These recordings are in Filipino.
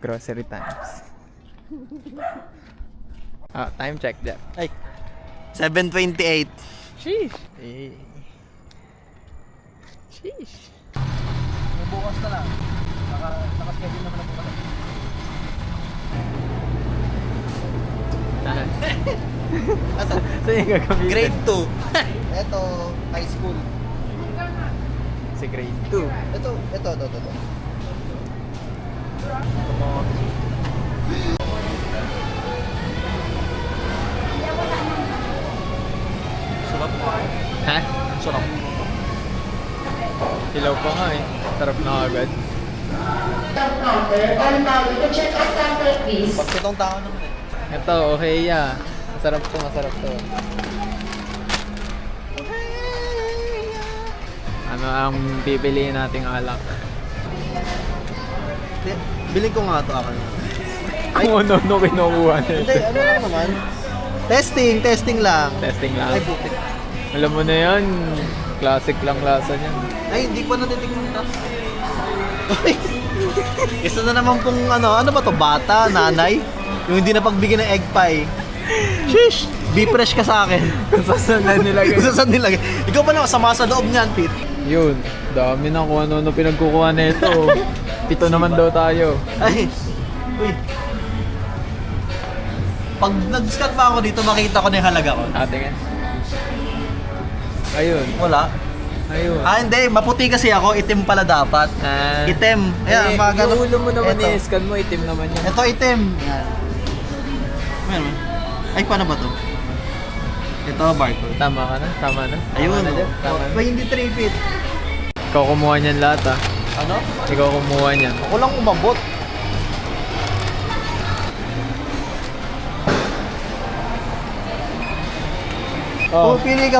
Grocery times. Time check dyan. Ay, 7:28. Sheesh. Sheesh. Bukas na lang. Nakaschedule naman na bukas. Asa? Saan yung gagamitin? Grade 2. Ito, high school. Si grade 2. Ito. Sarap mo. Ha? Sarap. Hilaw pa nga eh. Sarap na agad. Pag itong tao naman eh. Ito, okay ya. Masarap to. Ano ang pipiliin nating alak? Bilhin ko nga ito ako. Kung ano kinukuha nito. Hindi, ano lang naman. Testing lang. Testing lang. Ay, buti. Alam mo na yan. Classic lang lasa niyan. Ay, hindi pa natitikman ito. Isa na naman pong ano ba to? Bata, nanay? Yung hindi na pagbigyan ng egg pie. Sheesh! Be fresh ka sa akin. Kung saan na nilagay. Kung saan nilagay. Ikaw pa naman, sama sa loob niyan, Pete. Yun. Dami na kung ano pinagkukuha nito. 7 naman daw tayo. Ay, uy. Pag nag-scan pa ako dito, makita ko na yung halaga ko. Tingin. Ayun. Wala. Ayun. Hindi. Maputi kasi ako. Itim pala dapat. Itim. Ayan, mga ganun. Yung ulo mo naman Ito. i-scan mo, itim naman yan. Ito itim. Yan. Meron. Ay, paano ba to? Ito, barcode. Tama ka na? Tama na? Ayun. Tama na dyan? Tama na? May hindi 3 feet. Ikaw kumuha niyan lahat ah. Ano? Ikaw kumuha niyan. Ako lang umabot. Oh. Pupili ka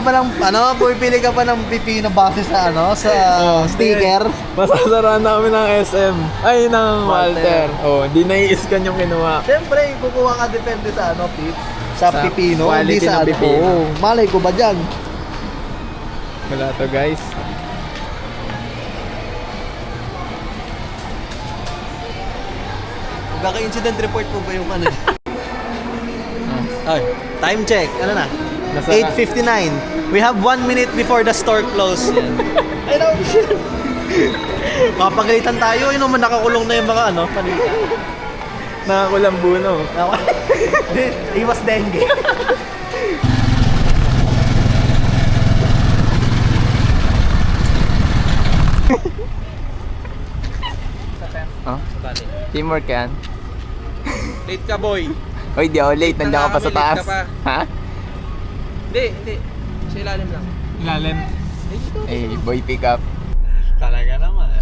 pa ng pipino base sa sticker. Masasaraan namin ng SM. Ay, ng Walter. Oh, hindi na-i-scan yung kinuha. Siyempre, kukuha ka depende sa Pete. Sa pipino, hindi quality sa ng pipino. Oo, malay ko ba dyan? Wala to guys. Magkaka-incident report po ba yung ano? Ay, time check. Ano na? Nasa- 8:59. We have 1 minute before the store close. Ay, no, shit. Papagalitan tayo. Yun naman nakakulong na yung mga panita. Nakakulambuno. Iwas dengue. Oh? Teamwork yan. Late ka, boy. Oy, di ako late. Nandiyan ka pa sa Late taas. ka pa. Ha? Hindi. Sa ilalim lang. Ilalim. Eh, boy pick up. Talaga naman.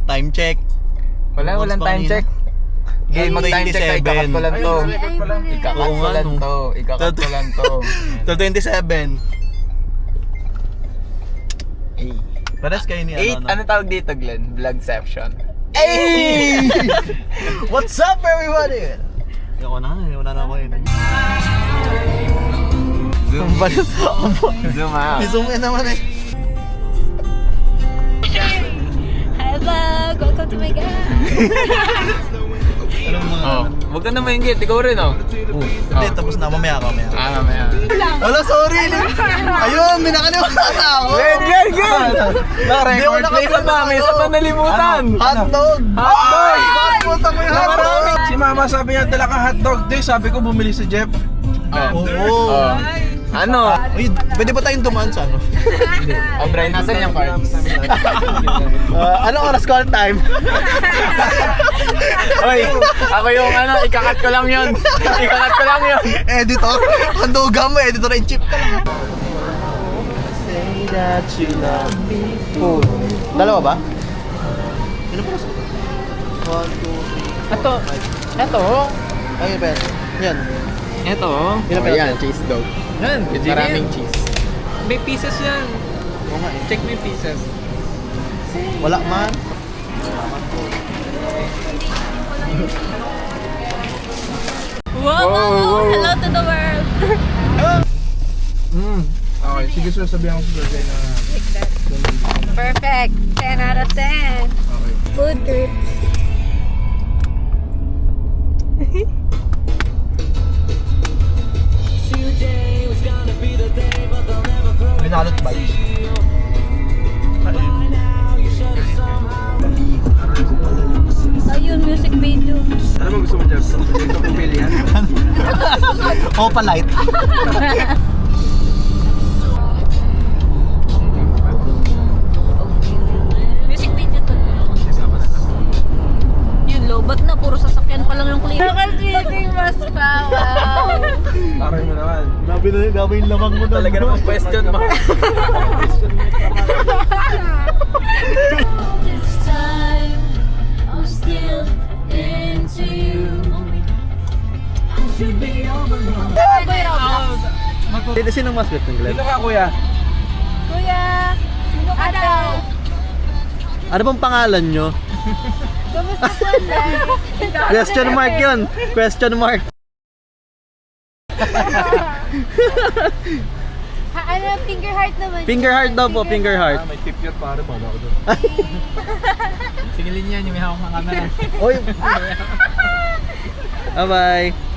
Time check. Walang time check. Okay, mag-time check. Ikakat ko lang to. Ikakat Oo ko nga, lang no. to. Ikakat ko lang to. 27. Eh. Pares kayo ni 8, ano tawag dito, Glenn? Vlogception. Hey! What's up, everybody? Ako na ako yun. Zoom. Zoom out. Zoom in naman eh. Hi vlog! Welcome to my guys! Anong mga... Oh, wag ka na maingit. Ikaw rin, oh. Hindi, tapos na. Mamaya. Mamaya. Wala, sorry. Ayun, minakalimutan na ako. Good! Naka-record. Hindi ako May isa pa, nalimutan. Hotdog! Hotdog! Nakalimutan ko yung hotdog! Si mama sabi niya, dala ka hotdog. Di, sabi ko bumili si Jeff. Oo. Ano? Uy, pwede ba tayong dumaan sa ano? Oh, Brian, nasan yung cards? Anong oras call time? Oy, ako yung ikakat ko lang yun. Editor? Handogan mo, editor-in-chief ka lang. Say that you love me. Dalawa ba? Ano pa sa 1, 2, 3. Ito. Ayun ba yan? Yan. Ito. Ilan ba Ayan, yan? cheese dog. Yan, Maraming cheese. May pieces yan. Oo nga eh. Check mo yung pieces. Wala man. Wow! Wow. Hello to the world! Okay, sige sir, sabihan ko sa Sergey na... Perfect! 10 out of 10! Okay. Food trips! Ano mo gusto mo, Jeff? Ito pumili yan. Opalite. Music video to. Yun, lobat na. Puro sasakyan pa lang yung clip. Local sleeping mas pa. Wow. Taray mo naman. Gabi yung lamang mo Talaga naman question mark. This time, I'm still into you. Should be over now. Sinong mascot ng Glenn? Dito ka, kuya. Kuya, sino ka daw? Ano bang pangalan nyo? Kumusta po, Day? Question mark yun. Question mark. Ano, finger heart naman. Finger heart daw po, finger heart. May tip yan, pare. Baba ko doon. Singilin yan yung may hawak ng camera. Oy. Bye-bye.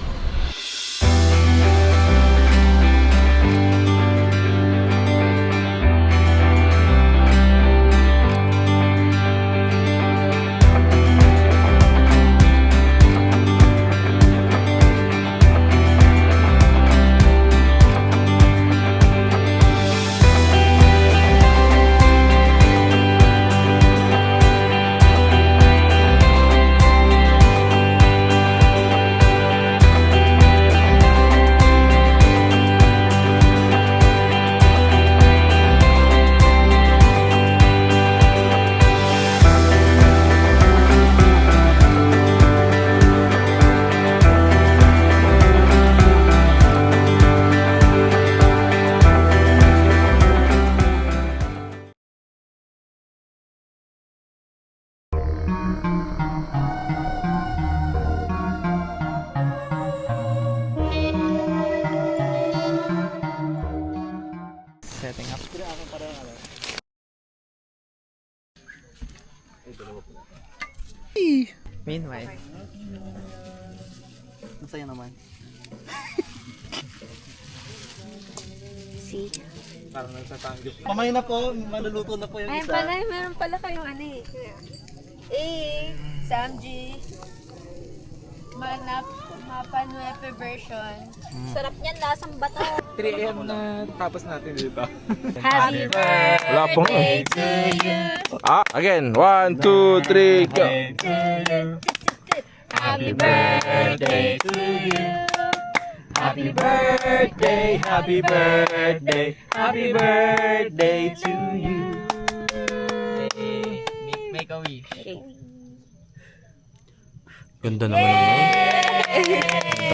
Setting up. Meanwhile. Masaya naman. See? Parang nagtatanggap. Mamay na po, maluluto na po yung Ayun isa. pala, meron pala kayong ano eh. Sam G. Mapa Nuepe version. Sarap niyan, lasang bato. 3 AM na tapos natin dito. Happy Wala pong- birthday to you. Again. 1, 2, 3, go. Happy birthday to you. Happy birthday, happy birthday, happy birthday to you. Make a wish. Ganda naman. Yay!